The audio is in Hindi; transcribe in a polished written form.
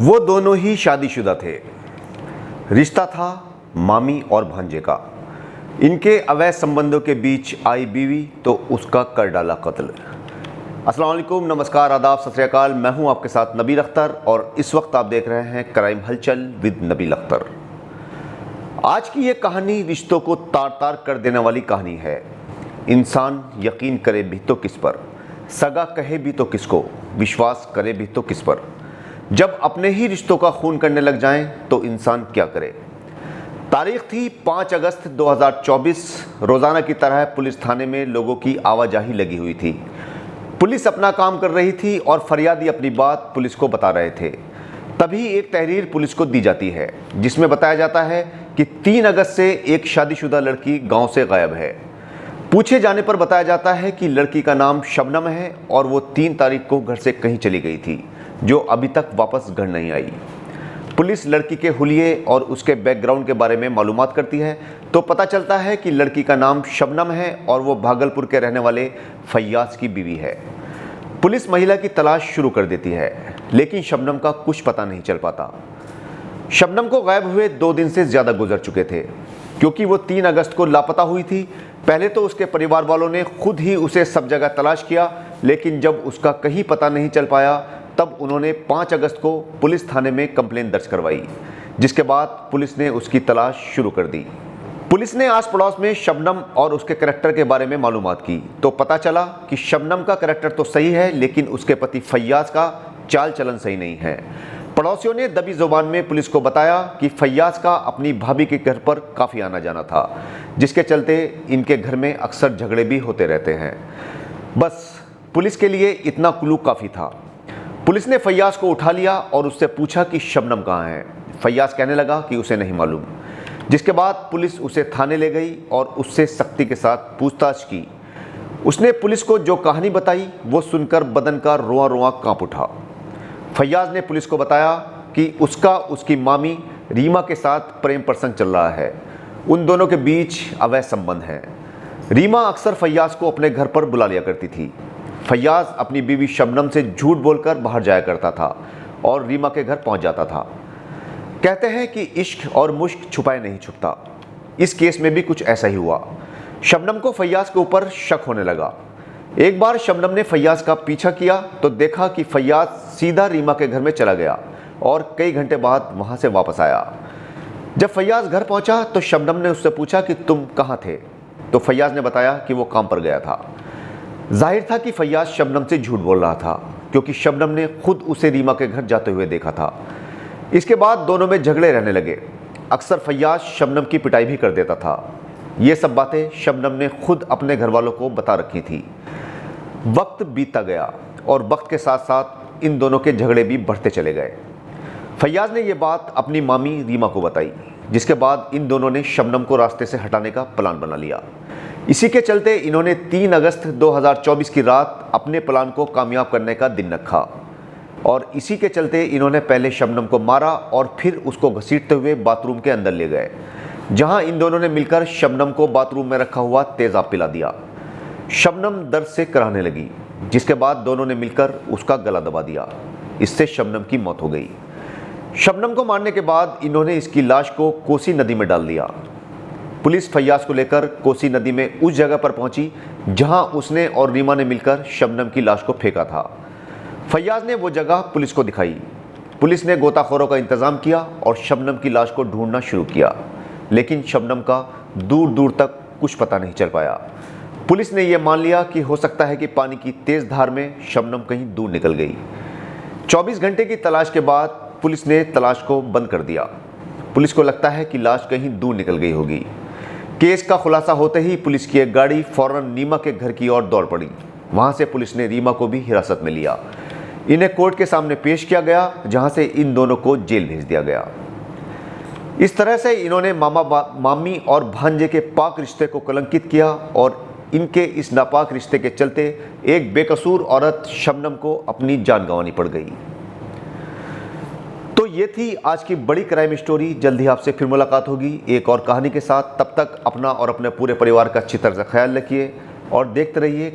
वो दोनों ही शादीशुदा थे। रिश्ता था मामी और भांजे का। इनके अवैध संबंधों के बीच आई बीवी तो उसका कर डाला कत्ल। अस्सलाम वालेकुम, नमस्कार, आदाब, सत श्री अकाल। मैं हूं आपके साथ नबील अख्तर और इस वक्त आप देख रहे हैं क्राइम हलचल विद नबील अख्तर। आज की ये कहानी रिश्तों को तार तार कर देने वाली कहानी है। इंसान यकीन करे भी तो किस पर, सगा कहे भी तो किसको, विश्वास करे भी तो किस पर। जब अपने ही रिश्तों का खून करने लग जाएं तो इंसान क्या करे। तारीख थी 5 अगस्त 2024। रोज़ाना की तरह पुलिस थाने में लोगों की आवाजाही लगी हुई थी। पुलिस अपना काम कर रही थी और फरियादी अपनी बात पुलिस को बता रहे थे। तभी एक तहरीर पुलिस को दी जाती है जिसमें बताया जाता है कि 3 अगस्त से एक शादीशुदा लड़की गांव से गायब है। पूछे जाने पर बताया जाता है कि लड़की का नाम शबनम है और वो 3 तारीख को घर से कहीं चली गई थी, जो अभी तक वापस घर नहीं आई। पुलिस लड़की के हुलिये और उसके बैकग्राउंड के बारे में मालूमात करती है तो पता चलता है कि लड़की का नाम शबनम है और वो भागलपुर के रहने वाले फैयाज की बीवी है। पुलिस महिला की तलाश शुरू कर देती है लेकिन शबनम का कुछ पता नहीं चल पाता। शबनम को गायब हुए 2 दिन से ज़्यादा गुजर चुके थे क्योंकि वो 3 अगस्त को लापता हुई थी। पहले तो उसके परिवार वालों ने खुद ही उसे सब जगह तलाश किया, लेकिन जब उसका कहीं पता नहीं चल पाया तब उन्होंने 5 अगस्त को पुलिस थाने में कंप्लेंट दर्ज करवाई, जिसके बाद पुलिस ने उसकी तलाश शुरू कर दी। पुलिस ने आस पड़ोस में शबनम और उसके करैक्टर के बारे में मालूमात की तो पता चला कि शबनम का करैक्टर तो सही है लेकिन उसके पति फैयाज का चाल चलन सही नहीं है। पड़ोसियों ने दबी जुबान में पुलिस को बताया कि फैयाज का अपनी भाभी के घर पर काफ़ी आना जाना था, जिसके चलते इनके घर में अक्सर झगड़े भी होते रहते हैं। बस पुलिस के लिए इतना क्लू काफ़ी था। पुलिस ने फैयाज को उठा लिया और उससे पूछा कि शबनम कहाँ है। फैयाज कहने लगा कि उसे नहीं मालूम, जिसके बाद पुलिस उसे थाने ले गई और उससे सख्ती के साथ पूछताछ की। उसने पुलिस को जो कहानी बताई वो सुनकर बदन का रोआ रोआ कांप उठा। फैयाज ने पुलिस को बताया कि उसका उसकी मामी रीमा के साथ प्रेम प्रसंग चल रहा है। उन दोनों के बीच अवैध संबंध है। रीमा अक्सर फैयाज को अपने घर पर बुला लिया करती थी। फैयाज अपनी बीवी शबनम से झूठ बोलकर बाहर जाया करता था और रीमा के घर पहुंच जाता था। कहते हैं कि इश्क और मुश्क छुपाए नहीं छुपता। इस केस में भी कुछ ऐसा ही हुआ। शबनम को फैयाज के ऊपर शक होने लगा। एक बार शबनम ने फैयाज का पीछा किया तो देखा कि फैयाज सीधा रीमा के घर में चला गया और कई घंटे बाद वहां से वापस आया। जब फैयाज घर पहुंचा तो शबनम ने उससे पूछा कि तुम कहाँ थे, तो फैयाज ने बताया कि वो काम पर गया था। जाहिर था कि फैयाज शबनम से झूठ बोल रहा था क्योंकि शबनम ने खुद उसे रीमा के घर जाते हुए देखा था। इसके बाद दोनों में झगड़े रहने लगे। अक्सर फैयाज शबनम की पिटाई भी कर देता था। ये सब बातें शबनम ने खुद अपने घर वालों को बता रखी थी। वक्त बीतता गया और वक्त के साथ साथ इन दोनों के झगड़े भी बढ़ते चले गए। फैयाज ने ये बात अपनी मामी रीमा को बताई, जिसके बाद इन दोनों ने शबनम को रास्ते से हटाने का प्लान बना लिया। इसी के चलते इन्होंने 3 अगस्त 2024 की रात अपने प्लान को कामयाब करने का दिन रखा और इसी के चलते इन्होंने पहले शबनम को मारा और फिर उसको घसीटते हुए बाथरूम के अंदर ले गए, जहां इन दोनों ने मिलकर शबनम को बाथरूम में रखा हुआ तेजाब पिला दिया। शबनम दर्द से कराहने लगी, जिसके बाद दोनों ने मिलकर उसका गला दबा दिया। इससे शबनम की मौत हो गई। शबनम को मारने के बाद इन्होंने इसकी लाश को कोसी नदी में डाल दिया। पुलिस फैयाज को लेकर कोसी नदी में उस जगह पर पहुंची जहां उसने और रीमा ने मिलकर शबनम की लाश को फेंका था। फैयाज ने वो जगह पुलिस को दिखाई। पुलिस ने गोताखोरों का इंतजाम किया और शबनम की लाश को ढूंढना शुरू किया, लेकिन शबनम का दूर दूर तक कुछ पता नहीं चल पाया। पुलिस ने यह मान लिया कि हो सकता है कि पानी की तेज धार में शबनम कहीं दूर निकल गई। 24 घंटे की तलाश के बाद पुलिस ने तलाश को बंद कर दिया। पुलिस को लगता है कि लाश कहीं दूर निकल गई होगी। केस का खुलासा होते ही पुलिस की एक गाड़ी फौरन रीमा के घर की ओर दौड़ पड़ी। वहां से पुलिस ने रीमा को भी हिरासत में लिया। इन्हें कोर्ट के सामने पेश किया गया, जहां से इन दोनों को जेल भेज दिया गया। इस तरह से इन्होंने मामी और भांजे के पाक रिश्ते को कलंकित किया और इनके इस नापाक रिश्ते के चलते एक बेकसूर औरत शबनम को अपनी जान गंवानी पड़ गई। तो ये थी आज की बड़ी क्राइम स्टोरी। जल्द ही आपसे फिर मुलाकात होगी एक और कहानी के साथ। तब तक अपना और अपने पूरे परिवार का अच्छी तरह से ख्याल रखिए और देखते रहिए